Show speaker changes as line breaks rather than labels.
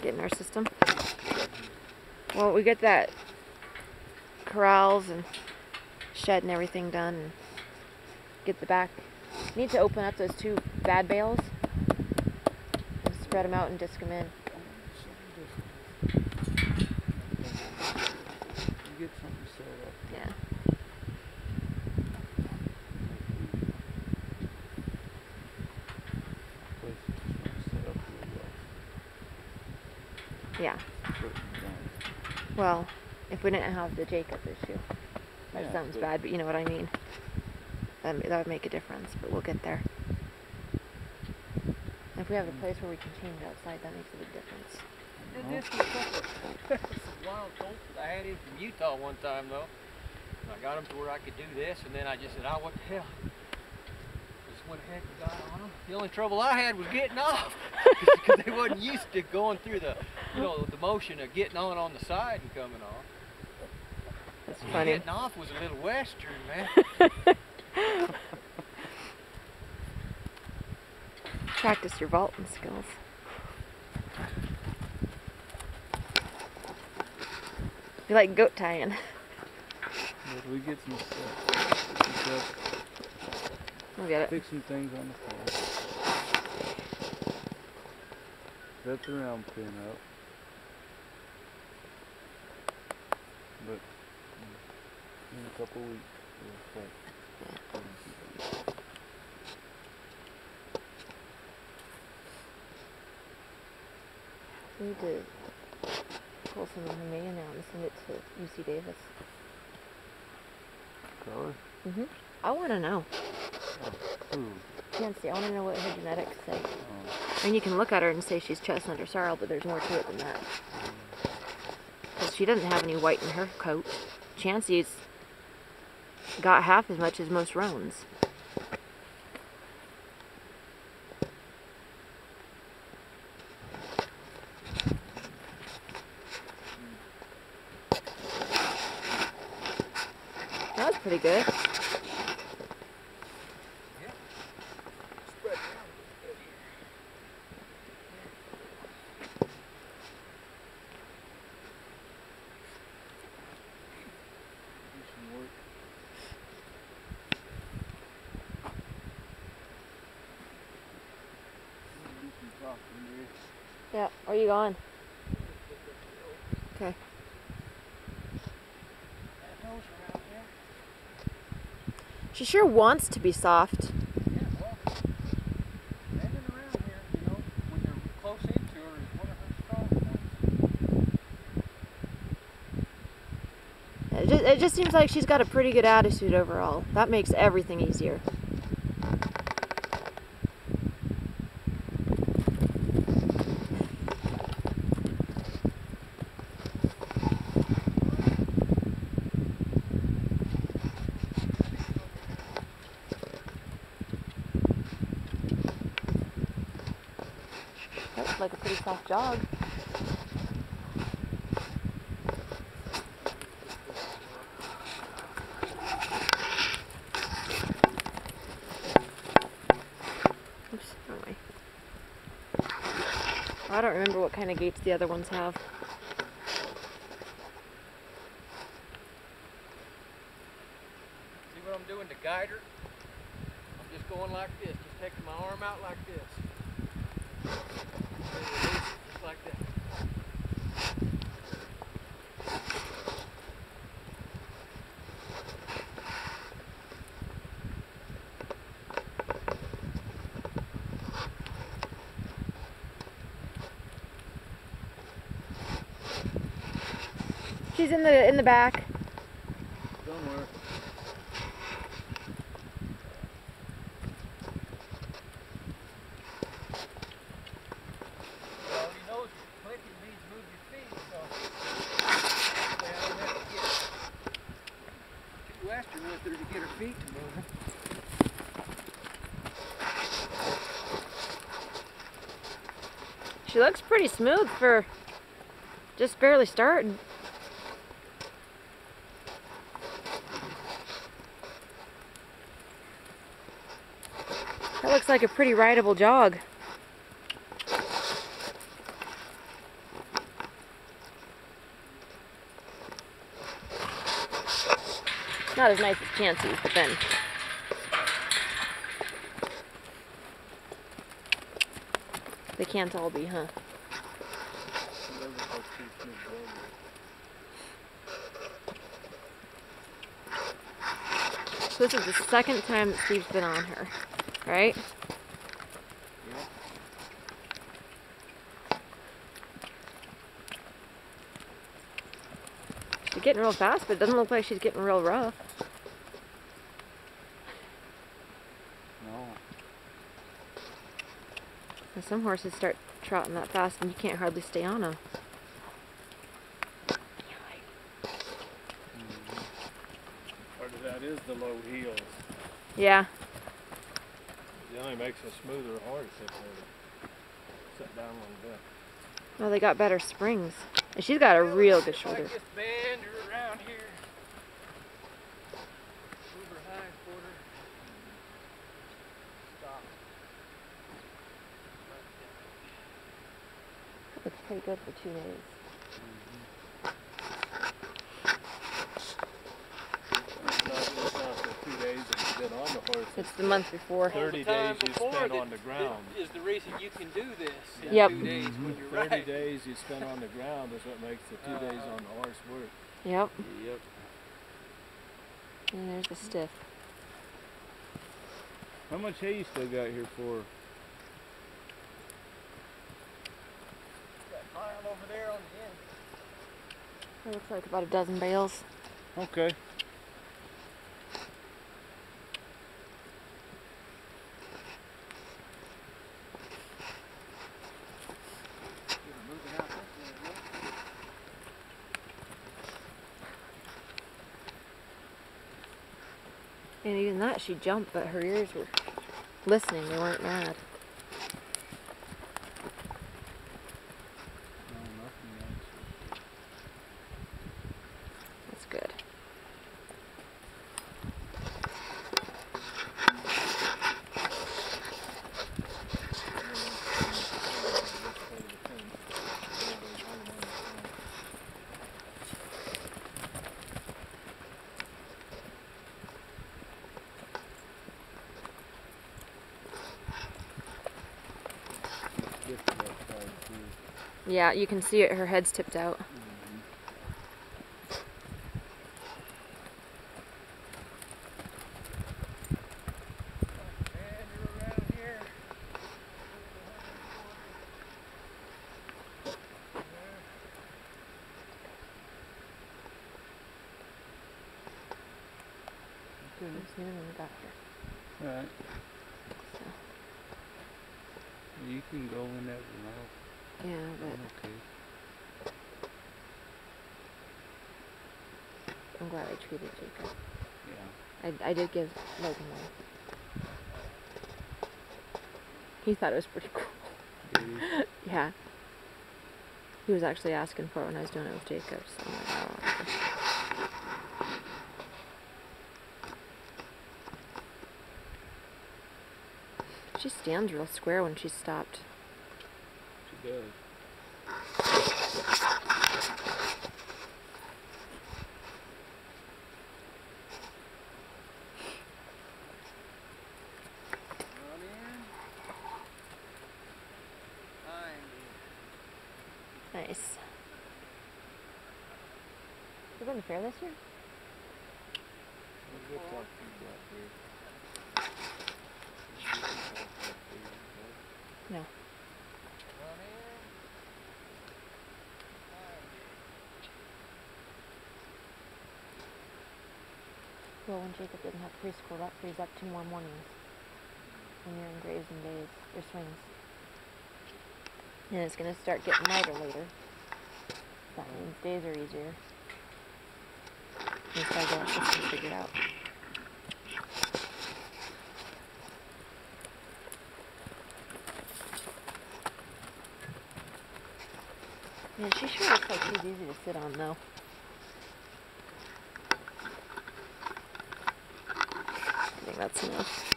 get in our system. Well, we get that corrals and shed and everything done, and get the back. Need to open up those 2 bad bales and spread them out and disc them in.
Get something set up.
Yeah.
Set up really well.
Yeah. Well, if we didn't have the Jacob issue, that
Yeah,
sounds bad, but you know what I mean. That would make a difference, but we'll get there. And if we have a place where we can change outside, that makes a big difference.
This was some wild colts that I had in from Utah one time, though. And I got them to where I could do this, and then I just said, "Oh, what the hell?" Just went ahead and got on them. The only trouble I had was getting off, because they wasn't used to going through the, you know, the motion of getting on the side and coming off.
That's funny.
Getting off was a little western, man.
Practice your vaulting skills. You like goat tying.
But we get some stuff.
We'll get it.
Fix some things on the floor. Set the round pin up. But in a couple of weeks, we'll start.
We need to pull some information out and send it to UC Davis.
Color?
I want to know.
Ooh.
Can't see. I want to know what her genetics say.
Oh.
I mean, you can look at her and say she's chestnut or sorrel, but there's more to it than that. Because she doesn't have any white in her coat. Chancey's got half as much as most roans. That was pretty good. Yeah, where are you going? Okay. She sure wants to be soft.
Yeah, well, hanging around here, you know, when you're close into her is one of her strong points.
It just seems like she's got a pretty good attitude overall. That makes everything easier. That's like a pretty soft jog. Oops, wrong way. I don't remember what kind of gaits the other ones have.
See what I'm doing to guide her? I'm just going like this, just taking my arm out like this. Just like that.
She's in the back.
Somewhere.
Well, you know, clicking means move your feet, so I don't have to get too western with her to get her feet to move.
She looks pretty smooth for just barely starting. That looks like a pretty rideable jog. Not as nice as Chansey's, but then they can't all be, huh? So this is the second time that Steve's been on her, right?
Yeah.
She's getting real fast, but it doesn't look like she's getting real rough.
No.
And some horses start trotting that fast and you can't hardly stay on them.
Part of that is the low heels.
Yeah.
It only makes a smoother horse if they sit down a little bit.
Well, they got better springs. And she's got a real good shoulder.
Just bend her around here. Move her hind quarter. Stop.
Looks pretty good for 2 days.
It's not the 2 days that you've been on the horse.
It's the month before.
30 days you spent on the ground.
Is the reason you can do this in
Yep.
2 days when you're
30
right.
days you spend on the ground is what makes the 2 days on the horse work.
Yep.
Yep.
And there's the stiff.
How much hay you still got here for?
That pile over there on the end.
It looks like about a dozen bales.
Okay.
Moving out this way, yeah.
And even that, she jumped, but her ears were listening. They weren't mad.
No, nothing else.
That's good. Yeah, you can see it. Her head's tipped out.
Bend her around here.
There's noon when we got here.
Alright.
So,
You can go whenever now.
yeah, but
Okay.
I'm glad I treated Jacob.
Yeah.
I did give Logan one. He thought it was pretty cool.
Did he?
Yeah. He was actually asking for it when I was doing it with Jacob, so I'm like, oh. Okay. She stands real square when she's stopped.
She does.
Run in. Hind.
Nice. You going to fair this year?
What talk you got here?
No.
Run in. Hind.
Well, when Jacob didn't have preschool, that frees up 2 more mornings when you're in graves and days, or swings. And it's going to start getting lighter later. That means days are easier. And so I got this one figured out. Man, she sure looks like she's easy to sit on, though. I think that's enough.